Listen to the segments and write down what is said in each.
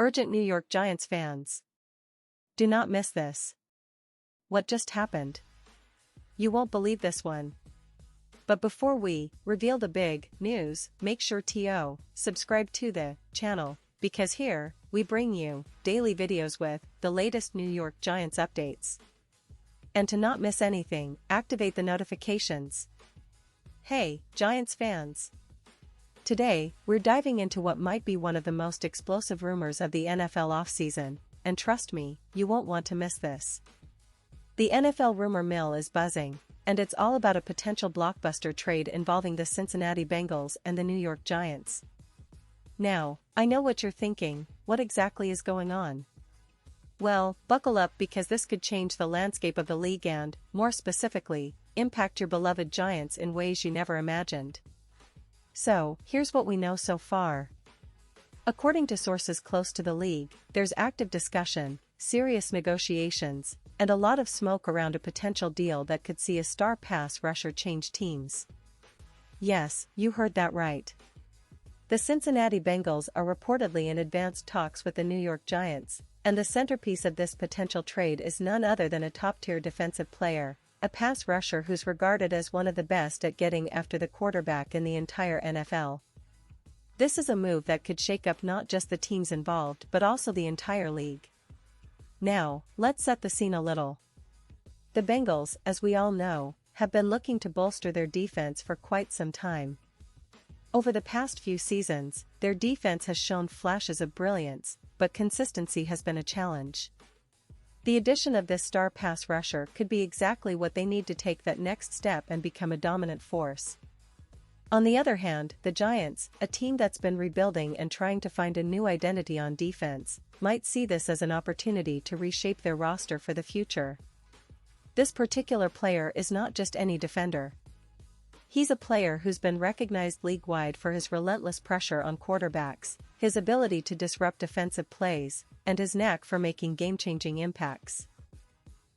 Urgent New York Giants fans. Do not miss this. What just happened? You won't believe this one. But before we reveal the big news, make sure to subscribe to the channel, because here, we bring you daily videos with the latest New York Giants updates. And to not miss anything, activate the notifications. Hey, Giants fans! Today, we're diving into what might be one of the most explosive rumors of the NFL offseason, and trust me, you won't want to miss this. The NFL rumor mill is buzzing, and it's all about a potential blockbuster trade involving the Cincinnati Bengals and the New York Giants. Now, I know what you're thinking, what exactly is going on? Well, buckle up because this could change the landscape of the league and, more specifically, impact your beloved Giants in ways you never imagined. So, here's what we know so far. According to sources close to the league, there's active discussion, serious negotiations, and a lot of smoke around a potential deal that could see a star pass rusher change teams. Yes, you heard that right. The Cincinnati Bengals are reportedly in advanced talks with the New York Giants, and the centerpiece of this potential trade is none other than a top-tier defensive player, a pass rusher who's regarded as one of the best at getting after the quarterback in the entire NFL. This is a move that could shake up not just the teams involved but also the entire league. Now, let's set the scene a little. The Bengals, as we all know, have been looking to bolster their defense for quite some time. Over the past few seasons, their defense has shown flashes of brilliance, but consistency has been a challenge. The addition of this star pass rusher could be exactly what they need to take that next step and become a dominant force. On the other hand, the Giants, a team that's been rebuilding and trying to find a new identity on defense, might see this as an opportunity to reshape their roster for the future. This particular player is not just any defender. He's a player who's been recognized league-wide for his relentless pressure on quarterbacks, his ability to disrupt defensive plays, and his knack for making game-changing impacts.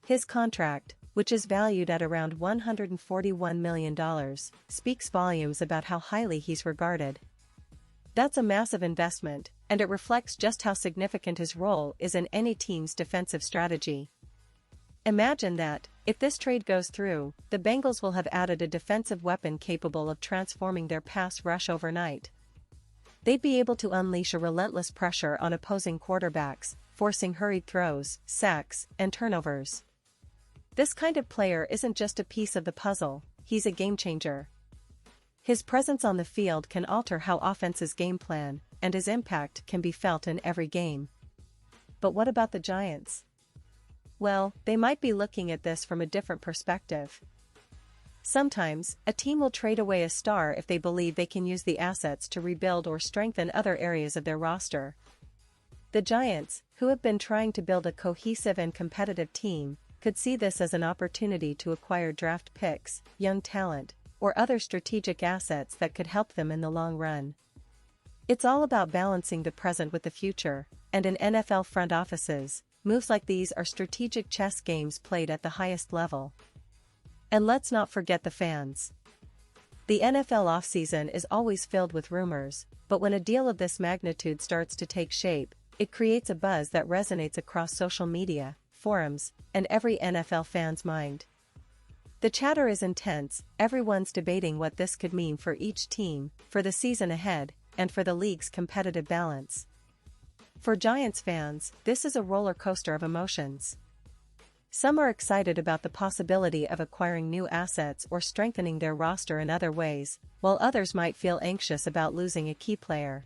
His contract, which is valued at around $141 million, speaks volumes about how highly he's regarded. That's a massive investment, and it reflects just how significant his role is in any team's defensive strategy. Imagine that, if this trade goes through, the Bengals will have added a defensive weapon capable of transforming their pass rush overnight. They'd be able to unleash a relentless pressure on opposing quarterbacks, forcing hurried throws, sacks, and turnovers. This kind of player isn't just a piece of the puzzle, he's a game-changer. His presence on the field can alter how offenses game plan, and his impact can be felt in every game. But what about the Giants? Well, they might be looking at this from a different perspective. Sometimes, a team will trade away a star if they believe they can use the assets to rebuild or strengthen other areas of their roster. The Giants, who have been trying to build a cohesive and competitive team, could see this as an opportunity to acquire draft picks, young talent, or other strategic assets that could help them in the long run. It's all about balancing the present with the future, and in NFL front offices, moves like these are strategic chess games played at the highest level. And let's not forget the fans. The NFL offseason is always filled with rumors, but when a deal of this magnitude starts to take shape, it creates a buzz that resonates across social media, forums, and every NFL fan's mind. The chatter is intense, everyone's debating what this could mean for each team, for the season ahead, and for the league's competitive balance. For Giants fans, this is a roller coaster of emotions. Some are excited about the possibility of acquiring new assets or strengthening their roster in other ways, while others might feel anxious about losing a key player.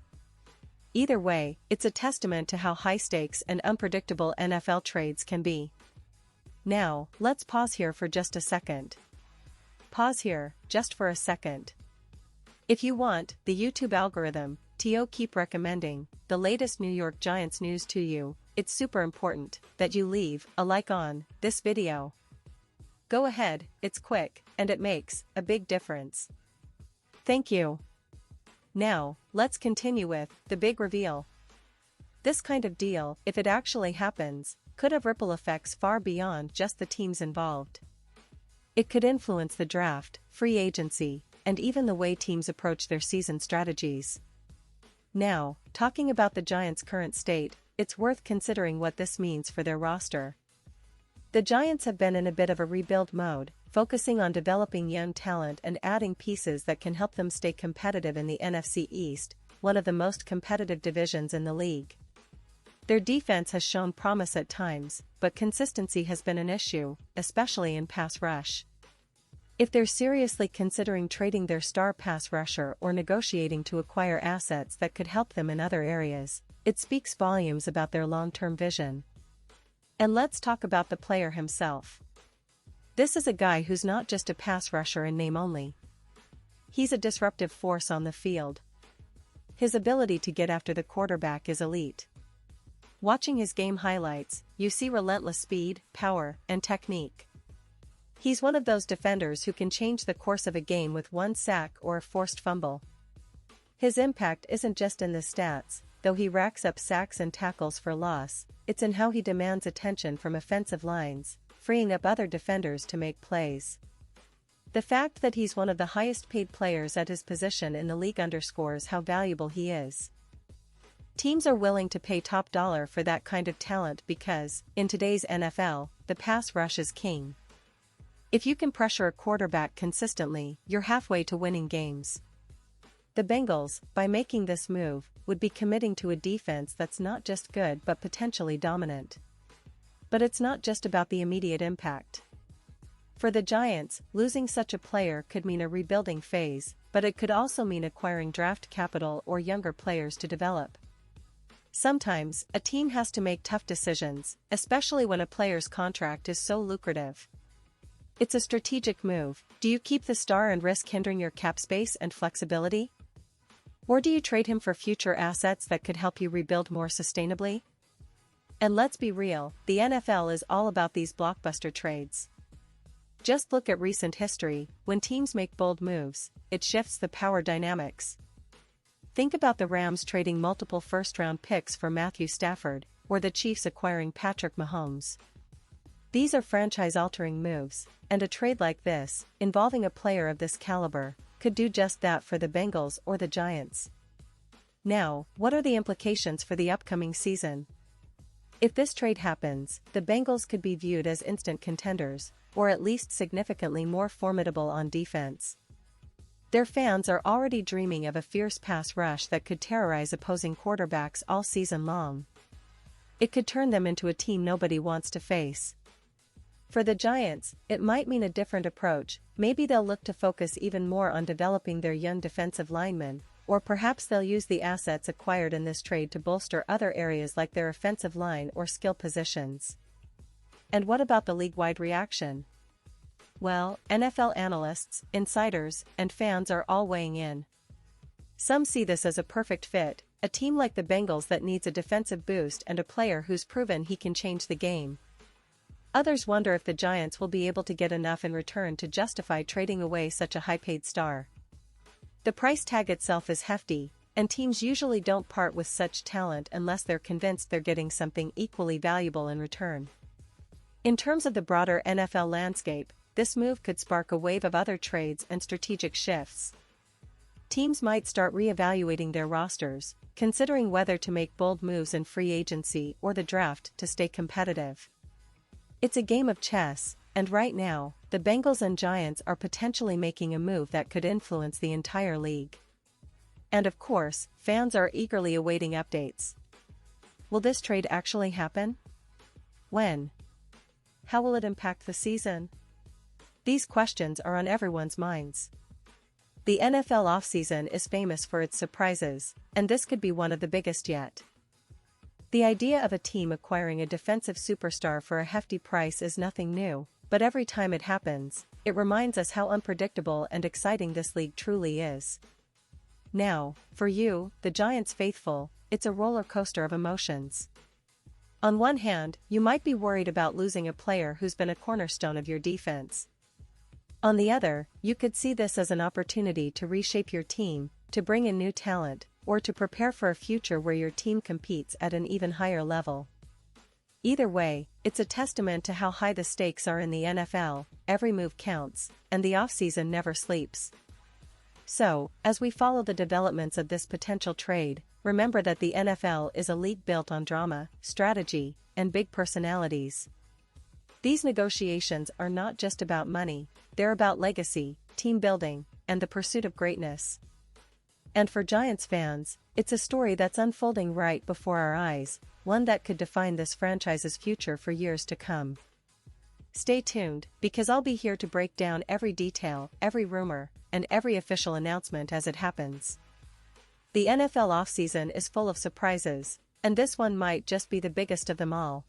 Either way, it's a testament to how high-stakes and unpredictable NFL trades can be. Now, let's pause here for just a second. Pause here, just for a second. If you want the YouTube algorithm to keep recommending the latest New York Giants news to you, it's super important that you leave a like on this video. Go ahead, it's quick, and it makes a big difference. Thank you. Now, let's continue with the big reveal. This kind of deal, if it actually happens, could have ripple effects far beyond just the teams involved. It could influence the draft, free agency, and even the way teams approach their season strategies. Now, talking about the Giants' current state, it's worth considering what this means for their roster. The Giants have been in a bit of a rebuild mode, focusing on developing young talent and adding pieces that can help them stay competitive in the NFC East, one of the most competitive divisions in the league. Their defense has shown promise at times, but consistency has been an issue, especially in pass rush. If they're seriously considering trading their star pass rusher or negotiating to acquire assets that could help them in other areas, it speaks volumes about their long-term vision. And let's talk about the player himself. This is a guy who's not just a pass rusher in name only. He's a disruptive force on the field. His ability to get after the quarterback is elite. Watching his game highlights, you see relentless speed, power, and technique. He's one of those defenders who can change the course of a game with one sack or a forced fumble. His impact isn't just in the stats, though he racks up sacks and tackles for loss, it's in how he demands attention from offensive lines, freeing up other defenders to make plays. The fact that he's one of the highest-paid players at his position in the league underscores how valuable he is. Teams are willing to pay top dollar for that kind of talent because, in today's NFL, the pass rush is king. If you can pressure a quarterback consistently, you're halfway to winning games. The Bengals, by making this move, would be committing to a defense that's not just good but potentially dominant. But it's not just about the immediate impact. For the Giants, losing such a player could mean a rebuilding phase, but it could also mean acquiring draft capital or younger players to develop. Sometimes, a team has to make tough decisions, especially when a player's contract is so lucrative. It's a strategic move. Do you keep the star and risk hindering your cap space and flexibility? Or do you trade him for future assets that could help you rebuild more sustainably? And let's be real, the NFL is all about these blockbuster trades. Just look at recent history. When teams make bold moves, it shifts the power dynamics. Think about the Rams trading multiple first-round picks for Matthew Stafford, or the Chiefs acquiring Patrick Mahomes. These are franchise-altering moves, and a trade like this, involving a player of this caliber, could do just that for the Bengals or the Giants. Now, what are the implications for the upcoming season? If this trade happens, the Bengals could be viewed as instant contenders, or at least significantly more formidable on defense. Their fans are already dreaming of a fierce pass rush that could terrorize opposing quarterbacks all season long. It could turn them into a team nobody wants to face. For the Giants, it might mean a different approach. Maybe they'll look to focus even more on developing their young defensive linemen, or perhaps they'll use the assets acquired in this trade to bolster other areas like their offensive line or skill positions. And what about the league-wide reaction? Well, NFL analysts, insiders, and fans are all weighing in. Some see this as a perfect fit, a team like the Bengals that needs a defensive boost and a player who's proven he can change the game. Others wonder if the Giants will be able to get enough in return to justify trading away such a high-paid star. The price tag itself is hefty, and teams usually don't part with such talent unless they're convinced they're getting something equally valuable in return. In terms of the broader NFL landscape, this move could spark a wave of other trades and strategic shifts. Teams might start re-evaluating their rosters, considering whether to make bold moves in free agency or the draft to stay competitive. It's a game of chess, and right now, the Bengals and Giants are potentially making a move that could influence the entire league. And of course, fans are eagerly awaiting updates. Will this trade actually happen? When? How will it impact the season? These questions are on everyone's minds. The NFL offseason is famous for its surprises, and this could be one of the biggest yet. The idea of a team acquiring a defensive superstar for a hefty price is nothing new, but every time it happens, it reminds us how unpredictable and exciting this league truly is. Now, for you, the Giants faithful, it's a roller coaster of emotions. On one hand, you might be worried about losing a player who's been a cornerstone of your defense. On the other, you could see this as an opportunity to reshape your team, to bring in new talent, or to prepare for a future where your team competes at an even higher level. Either way, it's a testament to how high the stakes are in the NFL, every move counts, and the offseason never sleeps. So, as we follow the developments of this potential trade, remember that the NFL is a league built on drama, strategy, and big personalities. These negotiations are not just about money, they're about legacy, team building, and the pursuit of greatness. And for Giants fans, it's a story that's unfolding right before our eyes, one that could define this franchise's future for years to come. Stay tuned, because I'll be here to break down every detail, every rumor, and every official announcement as it happens. The NFL offseason is full of surprises, and this one might just be the biggest of them all.